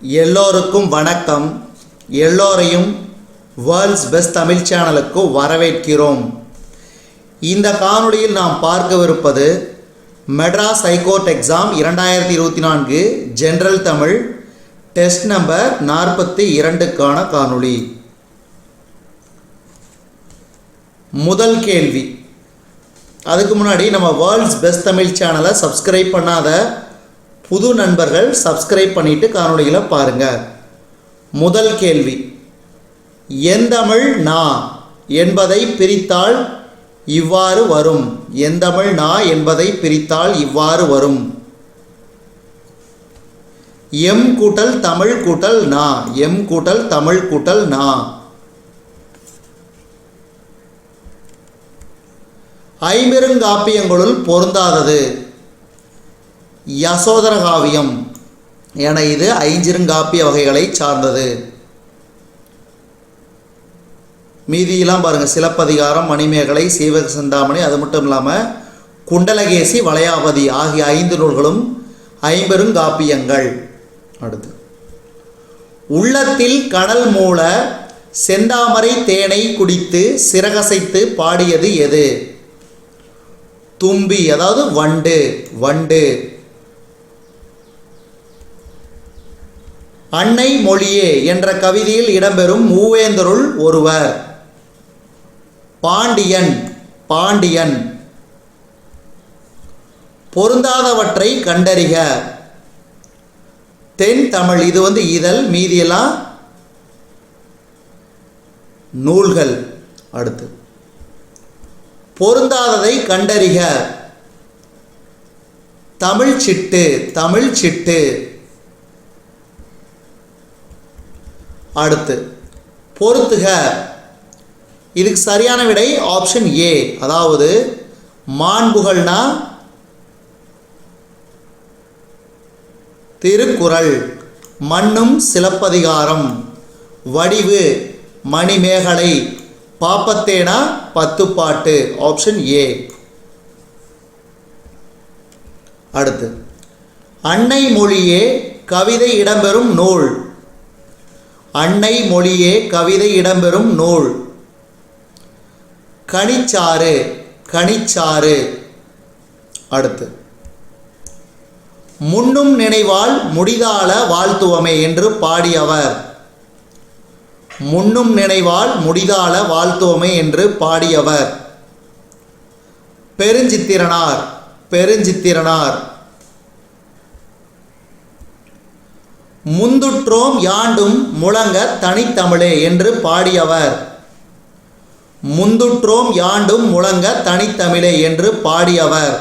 எல்லோருக்கும் வணக்கம். எல்லோரையும் வேர்ல்ட்ஸ் பெஸ்ட் தமிழ் சேனலுக்கு வரவேற்கிறோம். இந்த காணொளியில் நாம் பார்க்கவிருப்பது Madras high court exam 2024 general Tamil test number 42க்கான காணொளி. முதல் கேள்வி. அதுக்கு முன்னாடி நம்ம வேர்ல்ட்ஸ் பெஸ்ட் தமிழ் சேனலை சப்ஸ்கிரைப் பண்ணாத புது நண்பர்கள் சப்ஸ்கிரைப் பண்ணிவிட்டு காணொளிகளை பாருங்கள். முதல் கேள்வி. எந்தமிழ் நா என்பதை பிரித்தால் இவ்வாறு வரும். எந்தமிழ் நா என்பதை பிரித்தால் இவ்வாறு வரும். எம் கூட்டல் தமிழ் கூட்டல் நா. எம் கூட்டல் தமிழ் கூட்டல் நா. ஐம்பெருங்காப்பியங்களுள் பொருந்தாதது யசோதர காவியம் என இது ஐஞ்சிருங்காப்பிய வகைகளை சார்ந்தது. மீதியெல்லாம் பாருங்கள், சிலப்பதிகாரம், மணிமேகலை, சீவக சிந்தாமணி, அது மட்டும் இல்லாமல் குண்டலகேசி, வளையாபதி ஆகிய 5 நூல்களும் ஐம்பெருங்காப்பியங்கள். அடுத்து, உள்ளத்தில் கடல் மூல செந்தாமரை தேனை குடித்து சிறகசைத்து பாடியது எது? தும்பி, அதாவது வண்டு. வண்டு. அன்னை மொழியே என்ற கவிதையில் இடம்பெறும் மூவேந்தருள் ஒருவர். பாண்டியன். பாண்டியன். பொருந்தாதவற்றை கண்டறிக. தென் தமிழ். இது இதழ், மீதியெல்லாம் நூல்கள். அடுத்து, பொருந்தாததை கண்டறிக. தமிழ் சிட்டு. தமிழ் சிட்டு. அடுத்து, பொறுத்துக. இதுக்கு சரியான விடை ஆப்ஷன் ஏ, அதாவது மாண்புகள்னா திருக்குறள், மண்ணும் சிலப்பதிகாரம், வடிவு மணிமேகலை, பாப்பத்தேனா பத்துப்பாட்டு. Option A. அடுத்து, அன்னை மொழியே கவிதை இடம்பெறும் நூல். அன்னை மொழியே கவிதை இடம்பெறும் நூல். கனிச்சாறு. கனிச்சாறு. அடுத்து, முன்னும் நினைவால் முடிதாள வாழ்த்துவமே என்று பாடியவர். முன்னும் நினைவால் முடிதாள வாழ்த்துவமே என்று பாடியவர் பெருஞ்சித்திரனார். பெருஞ்சித்திரனார். முந்துற்றோம் யாண்டும் முழங்க தனித்தமிழே என்று பாடியவர். முந்துற்றோம் யாண்டும் முழங்க தனித்தமிழே என்று பாடியவர்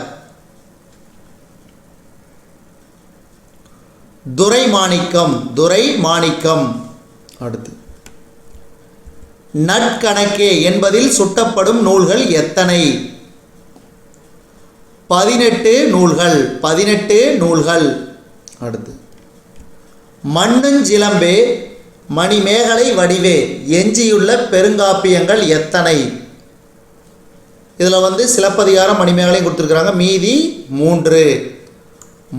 துரைமாணிக்கம். துரைமாணிக்கம். அடுத்து, நற்கணக்கே என்பதில் சுட்டப்படும் நூல்கள் எத்தனை? 18 நூல்கள். 18 நூல்கள். அடுத்து, மண்ணுஞ்சிலம்பே மணிமேகலை வடிவே எஞ்சியுள்ள பெருங்காப்பியங்கள் எத்தனை? இதில் சிலப்பதிகாரம், மணிமேகலையும் கொடுத்துருக்குறாங்க, மீதி 3.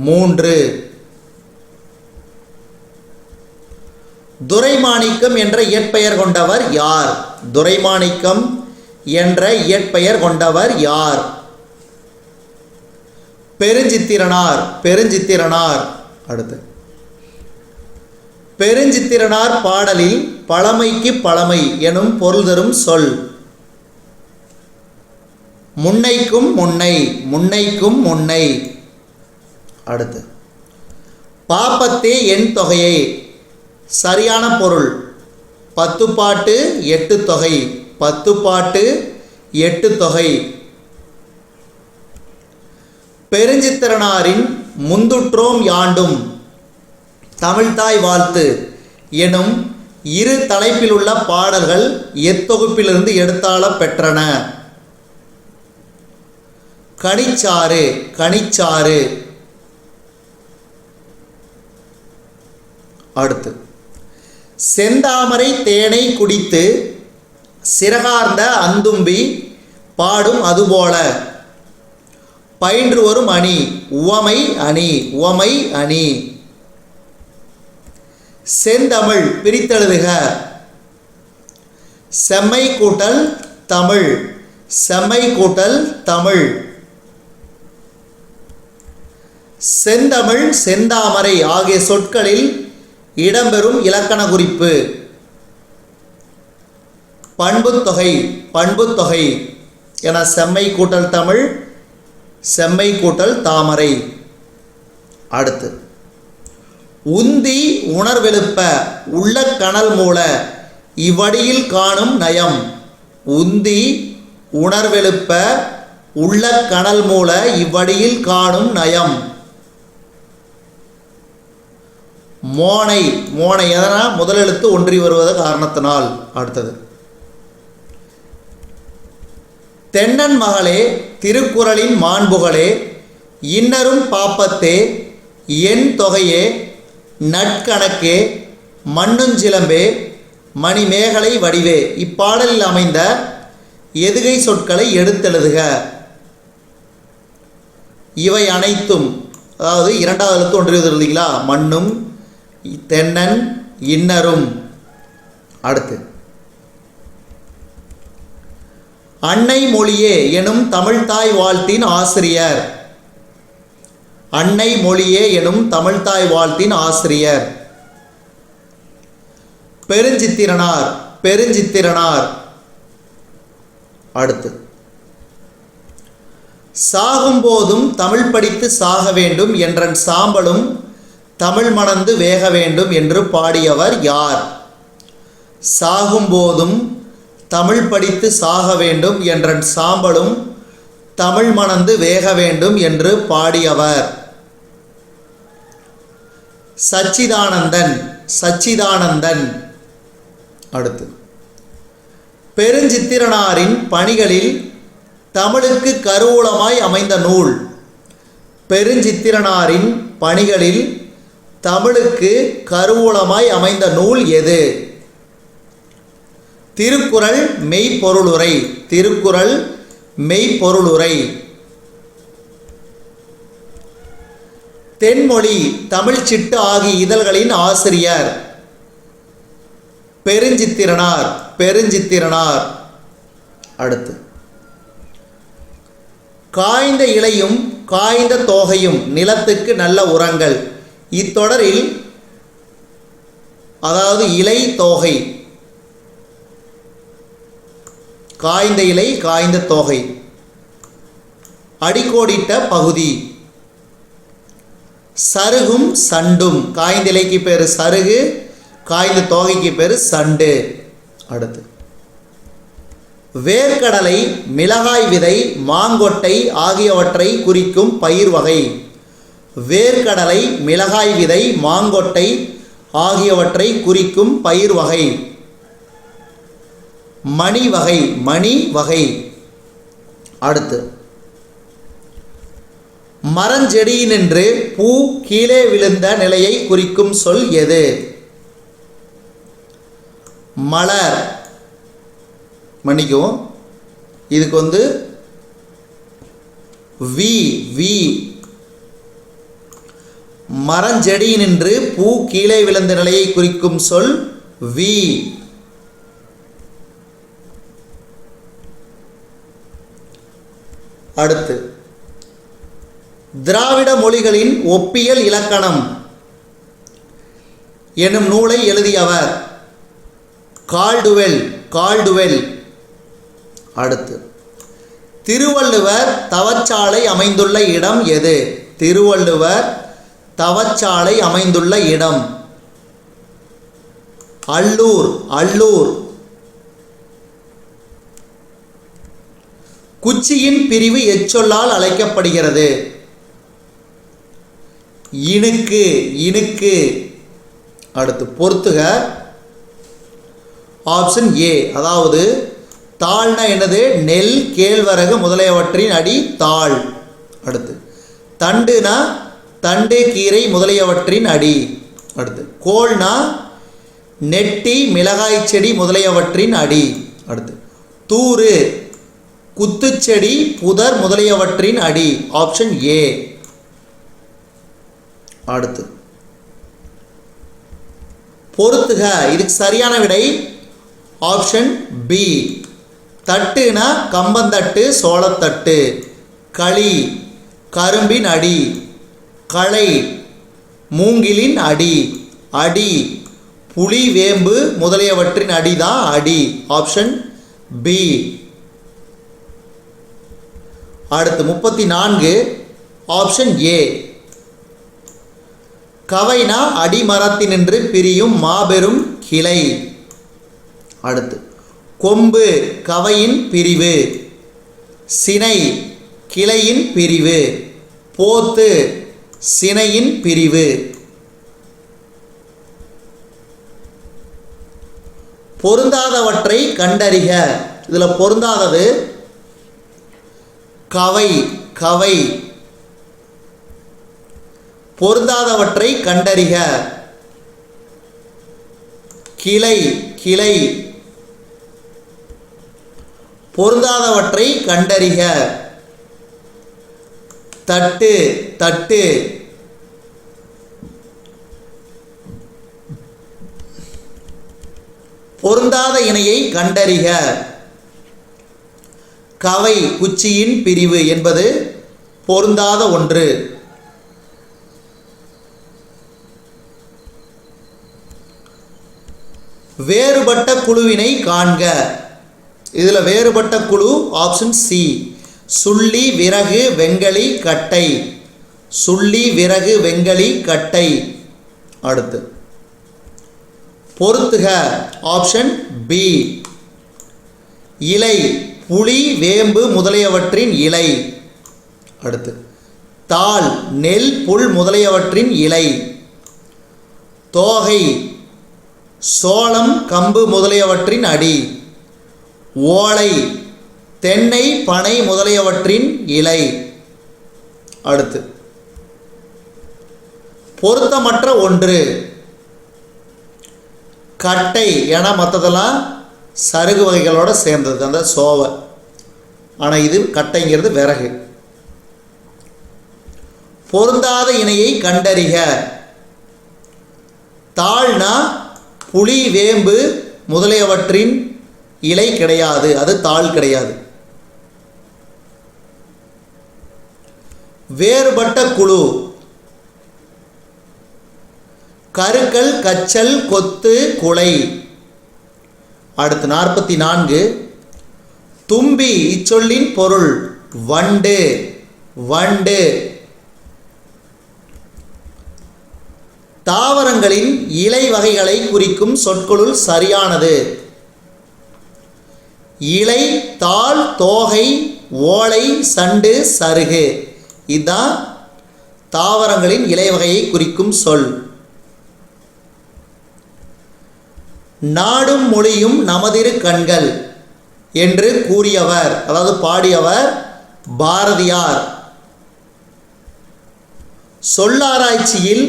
3. துரைமாணிக்கம் என்ற இயற்பெயர் கொண்டவர் யார்? துரைமாணிக்கம் என்ற இயற்பெயர் கொண்டவர் யார்? பெருஞ்சித்திரனார். பெருஞ்சித்திரனார். அடுத்து, பெருஞ்சித்திரனார் பாடலில் பழமைக்கு பழமை எனும் பொருள் தரும் சொல். முன்னைக்கும் முன்னை. முன்னைக்கும் முன்னை. அடுத்து, பாப்பத்தே என் தொகையை. சரியான பொருள் 10 பாட்டு 8 தொகை. 10 பாட்டு 8 தொகை. பெருஞ்சித்திரனாரின் முந்துற்றோம் யாண்டும் தமிழ்தாய் வாழ்த்து எனும் 2 தலைப்பிலுள்ள பாடல்கள் எத்தொகுப்பிலிருந்து எடுத்தாள பெற்றன? கனிச்சாறு. கனிச்சாறு. அடுத்து, செந்தாமரை தேனை குடித்து சிறகார்ந்த அந்தும்பி பாடும் அதுபோல. பயின்று வரும் அணி. உவமை அணி. உவமை அணி. செந்தமிழ் பிரித்தெழுதுக. செம்மை கூட்டல் தமிழ், செம்மை கூட்டல் தமிழ். செந்தமிழ் செந்தாமரை ஆகிய சொற்களில் இடம்பெறும் இலக்கண குறிப்பு. பண்புத்தொகை, பண்புத்தொகை என செம்மை கூட்டல் தமிழ், செம்மை கூட்டல் தாமரை. அடுத்து உந்தி உணர்வெழுப்ப உள்ள கனல் மூல இவ்வடியில் காணும் நயம். உந்தி உணர்வெழுப்ப உள்ள கனல் மூல இவ்வடியில் காணும் நயம். மோனை, மோனை எதனா முதலெழுத்து ஒன்றி வருவது காரணத்தினால். அடுத்தது தென்னன் மகளே திருக்குறளின் மாண்புகளே இன்னரும் பாப்பத்தே என் தொகையே நட்கணக்கே மண்ணுஞ்சிலம்பே மணிமேகலை வடிவே. இப்பாடலில் அமைந்த எதுகை சொற்களை எடுத்தெழுதுக. இவை அனைத்தும், அதாவது இரண்டாவது எழுத்து ஒன்றிய இல்லைங்களா, மண்ணும் தென்னன் இன்னரும். அடுத்து அன்னை மொழியே எனும் தமிழ்தாய் வாழ்த்தின் ஆசிரியர். அன்னை மொழியே எனும் தமிழ்தாய் வாழ்த்தின் ஆசிரியர். பெருஞ்சித்திரனார், பெருஞ்சித்திரனார். அடுத்து சாகும்போதும் தமிழ் படித்து சாக வேண்டும் என்றன் சாம்பலும் தமிழ் மணந்து வேக வேண்டும் என்று பாடியவர் யார்? சாகும்போதும் தமிழ் படித்து சாக வேண்டும் என்றன் சாம்பலும் தமிழ் மணந்து வேக வேண்டும் என்று பாடியவர் சச்சிதானந்தன், சச்சிதானந்தன். அடுத்து பெருஞ்சித்திரனாரின் பணிகளில் தமிழுக்கு கருவூலமாய் அமைந்த நூல். பெருஞ்சித்திரனாரின் பணிகளில் தமிழுக்கு கருவூலமாய் அமைந்த நூல் எது? திருக்குறள் மெய்ப்பொருளுரை, திருக்குறள் மெய்ப்பொருளுரை. தென்மொழி தமிழ் சிட்டு ஆகிய இதழ்களின் ஆசிரியர் பெருஞ்சித்திரனார், பெருஞ்சித்திரனார். அடுத்து காய்ந்த இலையும் காய்ந்த தோகையும் நிலத்துக்கு நல்ல உரங்கள். இத்தொடரில் அதாவது இலை தோகை, காய்ந்த இலை காய்ந்த தோகை, அடிக்கோடிட்ட பகுதி. சருகும் சண்டும், காய்ந்த இலைக்கு பேர் சருகு, காய்ந்த தோகைக்கு பேர் சண்டு. அடுத்து வேர்க்கடலை மிளகாய் விதை மாங்கொட்டை ஆகியவற்றை குறிக்கும் பயிர் வகை. வேர்க்கடலை மிளகாய் விதை மாங்கொட்டை ஆகியவற்றை குறிக்கும் பயிர் வகை மணி வகை, மணி வகை. அடுத்து மரஞ்செடியினின்று பூ கீழே விழுந்த நிலையை குறிக்கும் சொல் எது? மலர். மன்னிக்கும், இதுக்கு வி, வி. மரஞ்செடியினின்று பூ கீழே விழுந்த நிலையை குறிக்கும் சொல் வி. அடுத்து திராவிட மொழிகளின் ஒப்பியல் இலக்கணம் எனும் நூலை எழுதியவர் கால்டுவெல், கால்டுவெல். அடுத்து திருவள்ளுவர் தவச்சாலை அமைந்துள்ள இடம் எது? திருவள்ளுவர் தவச்சாலை அமைந்துள்ள இடம் அல்லூர், அல்லூர். குச்சியின் பிரிவு எச்சொல்லால் அழைக்கப்படுகிறது? இணுக்கு, இணுக்கு. அடுத்து பொறுத்துக. ஆப்ஷன் ஏ, அதாவது தாள்னா என்னது? நெல், கேழ்வரகு முதலியவற்றின் அடி தாள். அடுத்து தண்டுனா தண்டு, கீரை முதலியவற்றின் அடி. அடுத்து கோல்னா நெட்டி, மிளகாய் செடி முதலியவற்றின் அடி. அடுத்து தூறு குத்துச்செடி, புதர் முதலியவற்றின் அடி. Option A. அடுத்து பொறுத்துக. இதுக்கு சரியான விடை ஆப்ஷன் பி. தட்டுனா கம்பந்தட்டு, சோளத்தட்டு. களி கரும்பின் அடி. களை மூங்கிலின் அடி. அடி புலி, வேம்பு முதலியவற்றின் அடிதான் அடி. Option B. அடுத்து 34 ஆப்ஷன் ஏ. கவைனா அடிமரத்தினின்று பிரியும் மாபெரும் கிளை. அடுத்து கொம்பு கவையின் பிரிவு. சினை கிளையின் பிரிவு. போத்து சினையின் பிரிவு. பொருந்தாதவற்றை கண்டறிக. இதில் பொருந்தாதது கவை. கவை பொருந்தாதவற்றை கண்டறிக. கிளை. கிளை பொருந்தாதவற்றை கண்டறிக. தட்டு. தட்டு பொருந்தாத இணையை கண்டறிக. கவை குச்சியின் பிரிவு என்பது பொருந்தாத ஒன்று. வேறுபட்ட குழுவினை காண்க. இதில் வேறுபட்ட குழு ஆப்ஷன் சி. சுள்ளி, விறகு, வெங்கலி, கட்டை. சுள்ளி, விறகு, வெங்கலி, கட்டை. அடுத்து பொறுத்துக ஆப்ஷன் பி. இலை புலி, வேம்பு முதலியவற்றின் இலை. அடுத்து தாள் நெல், புல் முதலியவற்றின் இலை. தோகை சோளம், கம்பு முதலியவற்றின் அடி. ஓலை தென்னை, பனை முதலியவற்றின் இலை. அடுத்து பொருத்தமற்ற ஒன்று கட்டை. ஏன்னா மற்றதெல்லாம் சருகு வகைகளோடு சேர்ந்தது, அந்த சோவை. ஆனால் இது கட்டைங்கிறது விறகு. பொருந்தாத இணையை கண்டறிக. தாள்னா புலி, வேம்பு முதலியவற்றின் இலை கிடையாது, அது தாள் கிடையாது. வேறுபட்ட குழு கருக்கல், கச்சல், கொத்து, குலை. அடுத்து 44 தும்பி இச்சொல்லின் பொருள் வண்டு. வண்டு தாவரங்களின் இலை வகைகளை குறிக்கும் சொற்களுள் சரியானது. இலை, தாள், தோகை, ஓலை, சண்டு, சருகு. இதுதான் தாவரங்களின் இலை வகையை குறிக்கும் சொல். நாடும் மொழியும் நமதிரு கண்கள் என்று கூறியவர், அதாவது பாடியவர் பாரதியார். சொல்லாராய்ச்சியில்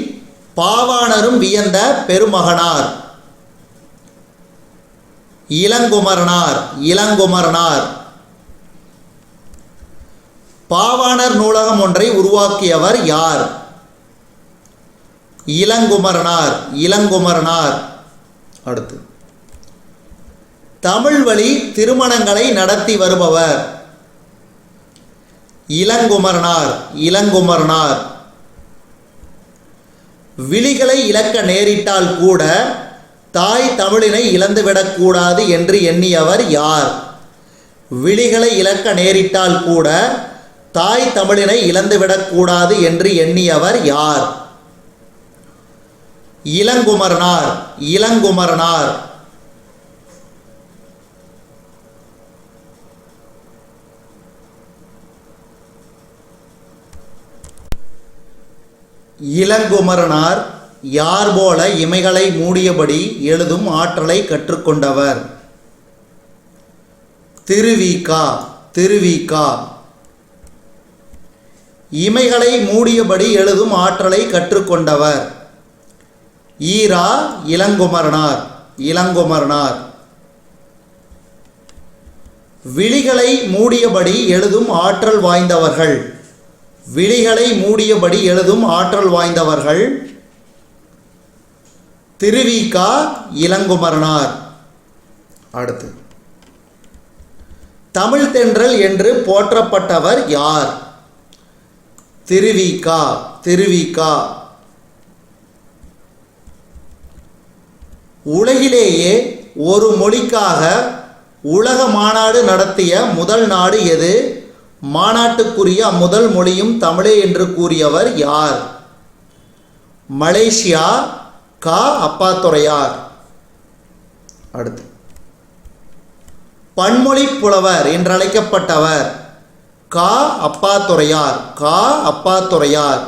பாவாணரும் வியந்த பெருமகனார் இளங்குமரனார். இளங்குமரனார் பாவாணர் நூலகம் ஒன்றை உருவாக்கியவர் யார்? இளங்குமரனார். இளங்குமரனார். அடுத்து தமிழ் வழி திருமணங்களை நடத்தி வருபவர் இளங்குமரனார். இளங்குமரனார் விழிகளை இழக்க நேரிட்டால் கூட தாய் தமிழினை இழந்துவிடக்கூடாது என்று எண்ணியவர் யார்? விழிகளை இழக்க நேரிட்டால் கூட தாய் தமிழினை இழந்துவிடக்கூடாது என்று எண்ணியவர் யார்? இளங்குமரனார். இளங்குமரனார் இளங்குமரனார் யார் போல இமைகளை மூடியபடி எழுதும் ஆற்றலை கற்றுக்கொண்டவர்? திருவிகா. திருவிகா இமைகளை மூடியபடி எழுதும் ஆற்றலை கற்றுக்கொண்டவர் ஈரா. இளங்குமரனார். இளங்குமரனார் விழிகளை மூடியபடி எழுதும் ஆற்றல் வாய்ந்தவர்கள். விழிகளை மூடியபடி எழுதும் ஆற்றல் வாய்ந்தவர்கள் திருவிகா இளங்குமரனார். அடுத்து தமிழ் தென்றல் என்று போற்றப்பட்டவர் யார்? திருவிகா. திருவிகா. உலகிலேயே ஒரு மொழிக்காக உலக மாநாடு நடத்திய முதல் நாடு எது? மாநாட்டுக்குரிய முதல் மொழியும் தமிழே என்று கூறியவர் யார்? மலேசியா. கா. அப்பாத்துரையார். அடுத்து பன்மொழி புலவர் என்றழைக்கப்பட்டவர்? கா. அப்பாத்துரையார். கா. அப்பாத்துரையார்.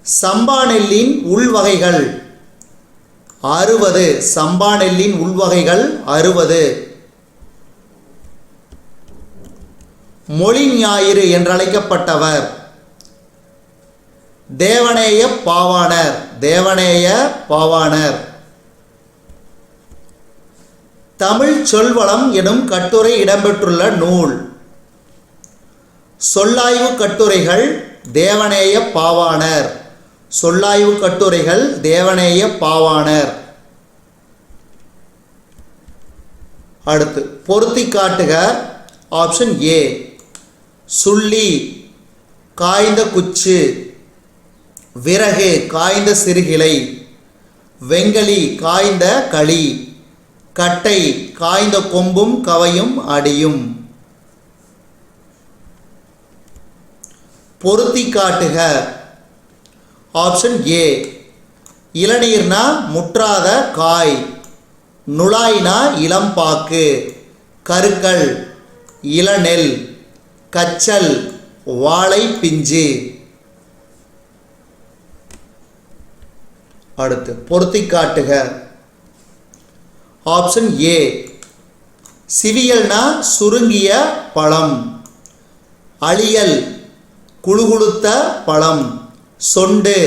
சம்பா நெல்லின் உள்வகைகள் 60. சம்பா நெல்லின் உள்வகைகள் 60. மொழி ஞாயிறு என்றழைக்கப்பட்டவர்? தேவநேய பாவாணர். தேவநேய பாவாணர். தமிழ் சொல்வளம் எனும் கட்டுரை இடம்பெற்றுள்ள நூல்? சொல்லாய்வு கட்டுரைகள் தேவநேய பாவாணர். சொல்லாய்வு கட்டுரைகள் தேவநேய பாவாணர். அடுத்து பொருத்தி காட்டுக. ஆப்ஷன் ஏ சுள்ளி காய்ந்த குச்சு, விறகு காய்ந்த சிறுகிளை, வெங்கலி காய்ந்த களி, கட்டை காய்ந்த கொம்பும் கவையும் அடியும். பொருத்தி காட்டுக. ஆப்ஷன் ஏ இளநீர்னா முற்றாத காய், நுழாய்னா இளம்பாக்கு, கருக்கல் இளநெல், கச்சல் வாழை பிஞ்சு. அடுத்து பொருத்தி காட்டுக. ஆப்ஷன் ஏ சிவியல்னா சுருங்கிய பழம், அழியல் குழுகுழுத்த பழம், சொண்டு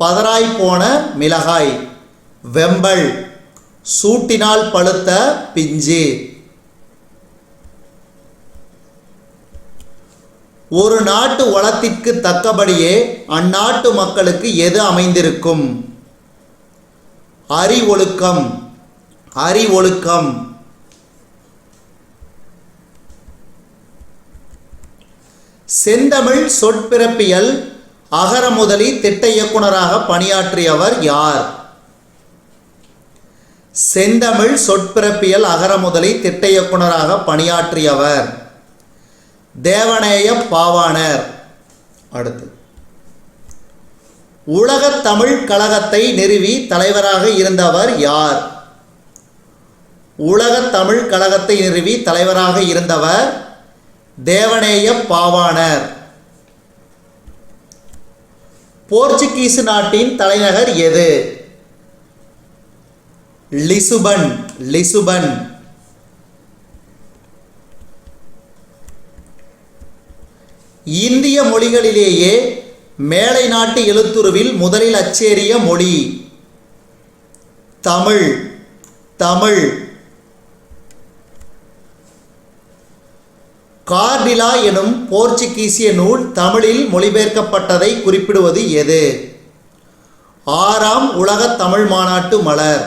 பதராய் போன மிளகாய், வெம்பல் சூட்டினால் பழுத்த பிஞ்சு. ஒரு நாட்டு வளத்திற்கு தக்கபடியே அந்நாட்டு மக்களுக்கு எது அமைந்திருக்கும்? அறிவொழுக்கம். அறிவொழுக்கம். செந்தமிழ் சொற்பிறப்பியல் அகரமுதலி திட்ட இயக்குனராக பணியாற்றியவர் யார்? செந்தமிழ் சொற்பிறப்பியல் அகரமுதலி திட்ட இயக்குனராக பணியாற்றியவர் தேவநேய பாவாணர். அடுத்து உலகத் தமிழ் கழகத்தை நிறுவி தலைவராக இருந்தவர் யார்? உலகத் தமிழ் கழகத்தை நிறுவி தலைவராக இருந்தவர் தேவநேய பாவாணர். போர்ச்சுகீசு நாட்டின் தலைநகர் எது? லிசுபன். லிசுபன். இந்திய மொழிகளிலேயே மேலை நாட்டு எழுத்துருவில் முதலில் அச்சேறிய மொழி? தமிழ். தமிழ். கார்டிலா எனும் போர்ச்சுகீசிய நூல் தமிழில் மொழிபெயர்க்கப்பட்டதை குறிப்பிடுவது எது? 6ஆம் உலக தமிழ் மாநாட்டு மலர்.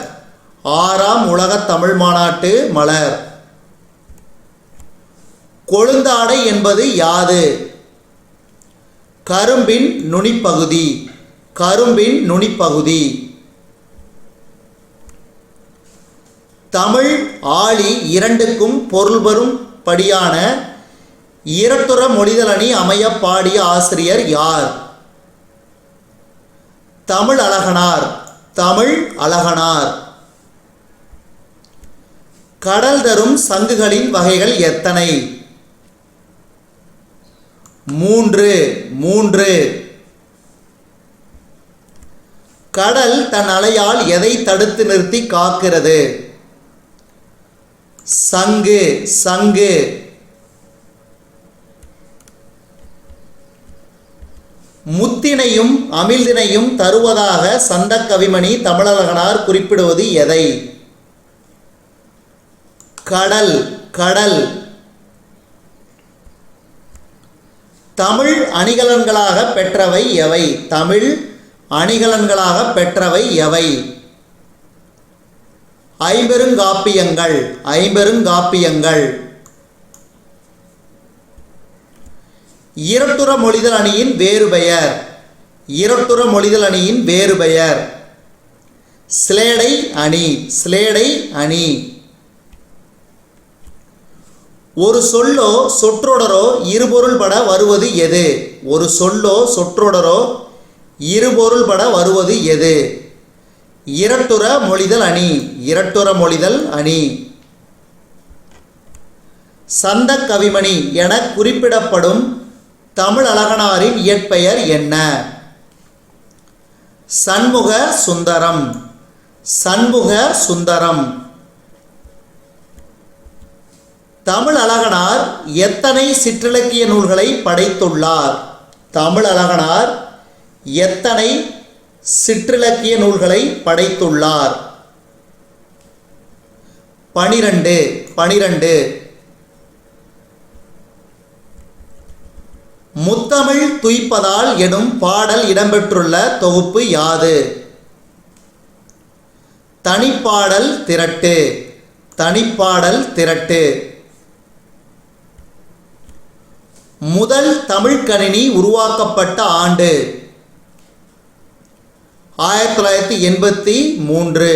6ஆம் உலக தமிழ் மாநாட்டு மலர். கொழுந்தாடை என்பது யாது? கரும்பின் நுனிப்பகுதி. கரும்பின் நுனிப்பகுதி. தமிழ் ஆழி இரண்டுக்கும் பொருள் வரும் படியான இரட்டுற மொழிதலணி அமைய பாடிய ஆசிரியர் யார்? தமிழ் அழகனார். தமிழ் அழகனார். கடல் தரும் சங்குகளின் வகைகள் எத்தனை? 3. 3. கடல் தன் அலையால் எதை தடுத்து நிறுத்தி காக்கிறது? சங்கு. சங்கு. முத்தினையும் அமிழ்தினையும் தருவதாக சந்தக்கவிமணி தமிழழகனார் குறிப்பிடுவது எதை? கடல். கடல். தமிழ் அணிகலன்களாக பெற்றவை எவை? தமிழ் அணிகலன்களாக பெற்றவை எவை? ஐம்பெருங்காப்பியங்கள். ஐம்பெருங்காப்பியங்கள். இரட்டுற மொழிதல் அணியின் வேறு பெயர். இரட்டுற மொழிதல் அணியின் வேறு பெயர் சிலேடை அணி. சிலேடை அணி. ஒரு சொல்லோ சொற்றொடரோ இருபொருள்பட வருவது எது? ஒரு சொல்லோ சொற்றொடரோ இருபொருள்பட வருவது எது? இரட்டுற மொழிதல் அணி. இரட்டுற மொழிதல் அணி. சந்த கவிமணி என குறிப்பிடப்படும் தமிழ் அழகனாரின் இயற்பெயர் என்ன? சண்முக சுந்தரம். சண்முக சுந்தரம். தமிழ் அழகனார் எத்தனை சிற்றிலக்கிய நூல்களை படைத்துள்ளார்? தமிழ் அழகனார் எத்தனை சிற்றிலக்கிய நூல்களை படைத்துள்ளார்? 12. 12. முத்தமிழ் துய்ப்பதால் எனும் பாடல் இடம்பெற்றுள்ள தொகுப்பு யாது? தனிப்பாடல் திரட்டு. தனிப்பாடல் திரட்டு. முதல் தமிழ் கணினி உருவாக்கப்பட்ட ஆண்டு? 1983.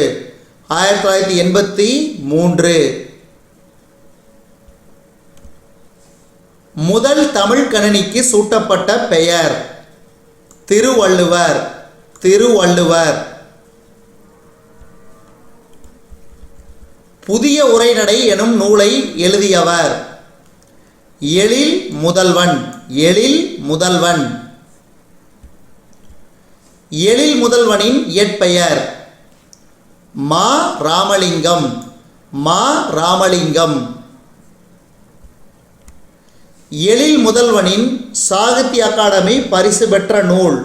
1983. முதல் தமிழ் கணினிக்கு சூட்டப்பட்ட பெயர்? திருவள்ளுவர். திருவள்ளுவர். புதிய உரைநடை எனும் நூலை எழுதியவர்? எழில் முதல்வன். எழில் முதல்வன். எழில் முதல்வனின் இயற்பெயர்? மா ராமலிங்கம். மா ராமலிங்கம். எழில் முதல்வனின் சாகித்ய அகாடமி பரிசு பெற்ற நூல்?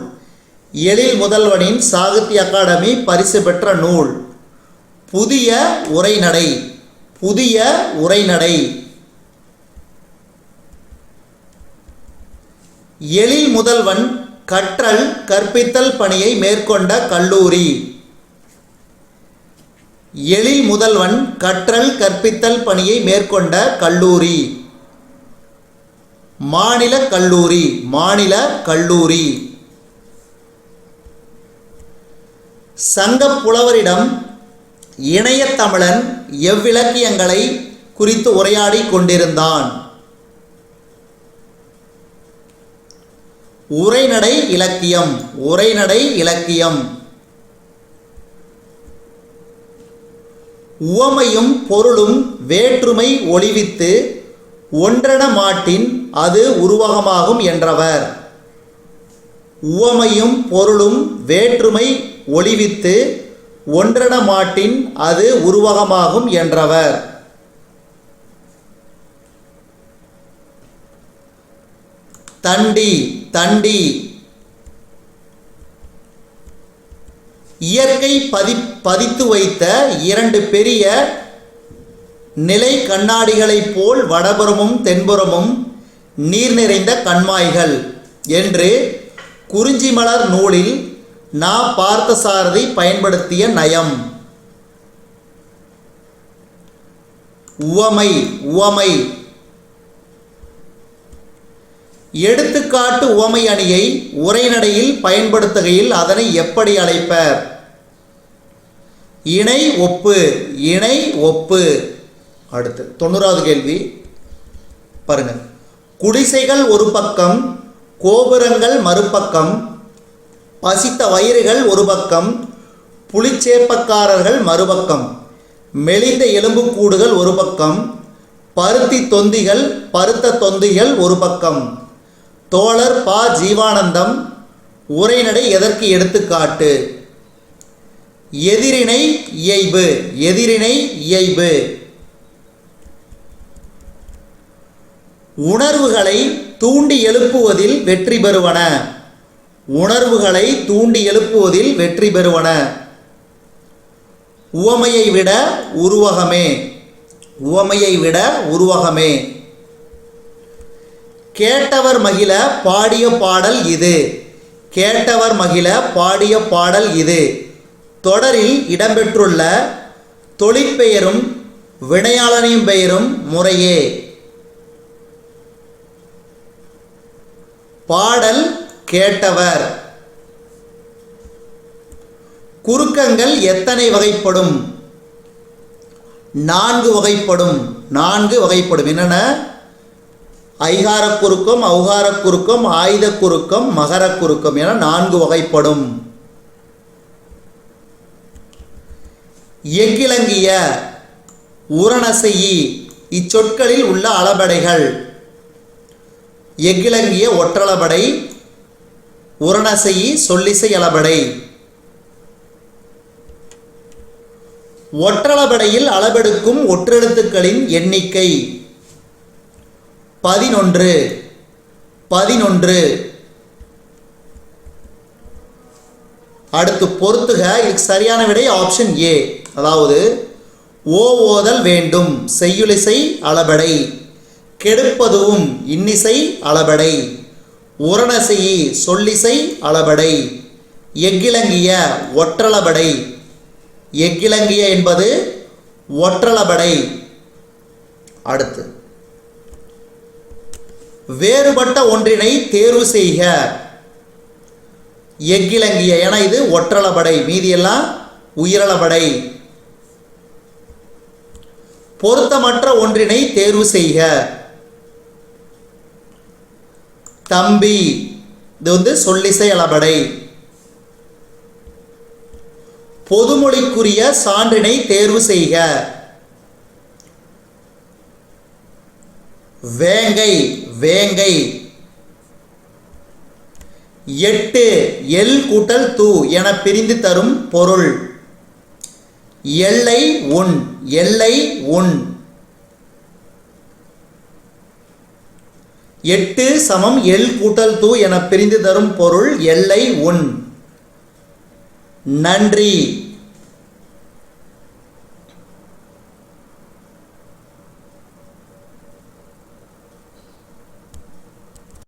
எழில் முதல்வனின் சாகித்ய அகாடமி பரிசு பெற்ற நூல் புதிய உரைநடை. புதிய உரைநடை. எழில் முதல்வன் கற்றல் கற்பித்தல் பணியை மேற்கொண்ட கல்லூரி? எழில் முதல்வன் கற்றல் கற்பித்தல் பணியை மேற்கொண்ட கல்லூரி மாநில கல்லூரி. மாநில கல்லூரி. சங்கப் புலவரிடம் இணையத்தமிழன் எவ்விலக்கியங்களை குறித்து உரையாடி கொண்டிருந்தான்? உரைநடை இலக்கியம். உரைநடை இலக்கியம். உவமையும் பொருளும் வேற்றுமை ஒளிவித்து ஒன்றென மாட்டின் அது உருவகமாகும் என்றவர்? உவமையும் பொருளும் வேற்றுமை ஒளிவித்து ஒன்றென மாட்டின் அது உருவகமாகும் என்றவர்? தண்டி. தண்டி. இயற்கை பதித்து வைத்த 2 பெரிய நிலை கண்ணாடிகளைப் போல் வடபுறமும் தென்புறமும் நீர் நிறைந்த கண்மாய்கள் என்று குறிஞ்சிமலர் நூலில் நா. பார்த்தசாரதி பயன்படுத்திய நயம்? உவமை. உவமை. எடுத்துக்காட்டு உவமை அணியை உரைநடையில் பயன்படுத்துகையில் அதனை எப்படி அழைப்பர்? இணை ஒப்பு. இணை ஒப்பு. அடுத்து 90வது கேள்வி பாருங்க. குடிசைகள் ஒரு பக்கம், கோபுரங்கள் மறுபக்கம், பசித்த வயிறுகள் ஒரு பக்கம், புலிச்சேப்பக்காரர்கள் மறுபக்கம், மெலிந்த எலும்புக்கூடுகள் ஒரு பக்கம், பருத்தி தொந்திகள் பருத்த தொந்திகள் ஒரு பக்கம். தோழர் ப. ஜீவானந்தம். உரைநடை எதற்கு எடுத்துக்காட்டு? எதிரிணை இயைபு. எதிரிணை இயைபு. உணர்வுகளை தூண்டி எழுப்புவதில் வெற்றி பெறுவன. உணர்வுகளை தூண்டி எழுப்புவதில் வெற்றி பெறுவன. உவமையை விட உருவகமே. உவமையை விட உருவகமே. கேட்டவர் மகிழ பாடிய பாடல் இது. கேட்டவர் மகிழ பாடிய பாடல் இது. தொடரில் இடம்பெற்றுள்ள தொழிற்பெயரும் வினையாளனின் பெயரும் முறையே. பாடல் கேட்டவர். குறுக்கங்கள் எத்தனை வகைப்படும்? 4 வகைப்படும். 4 வகைப்படும். என்னென்ன? ஐகார குறுக்கம், ஔகார குறுக்கம், ஆயுத குறுக்கம், மகர குறுக்கம் என 4 வகைப்படும். எக்கிலங்கிய, உரணசெயி இச்சொற்களில் உள்ள அளபடைகள். எக்கிலங்கிய ஒற்றளபடை, உரணசெயி சொல்லிசை அளபடை. ஒற்றளபடையில் அளபெடுக்கும் ஒற்றெழுத்துக்களின் எண்ணிக்கை 11. 11. அடுத்து பொறுத்துக. இதுக்கு சரியான விடை ஆப்ஷன் ஏ. அதாவது ஓதல் வேண்டும் செய்யுளிசை அளபடை, கெடுப்பதுவும் இன்னிசை அளபடை, உரணசெயி சொல்லிசை அளபடை, எக்கிலங்கிய ஒற்றளபடை. எக்கிலங்கிய என்பது ஒற்றளபடை. அடுத்து வேறுபட்ட ஒன்றினை தேர்வு செய்க. எக்கிலங்கிய என இது ஒற்றளபடை, மீதியெல்லாம் உயிரளபடை. பொருத்தமற்ற ஒன்றினை தேர்வு செய்க. தம்பி இது சொல்லிசை அளபடை. பொதுமொழிக்குரிய சான்றினை தேர்வு செய்க. வேங்கை வேங்கை. 8 எல் கூட்டல் தூ என பிரிந்து தரும் பொருள். எல்லை உன் எல்லை உன். 8 சமம் எல் கூட்டல் தூ என பிரிந்து தரும் பொருள் எல்லை உன். நன்றி.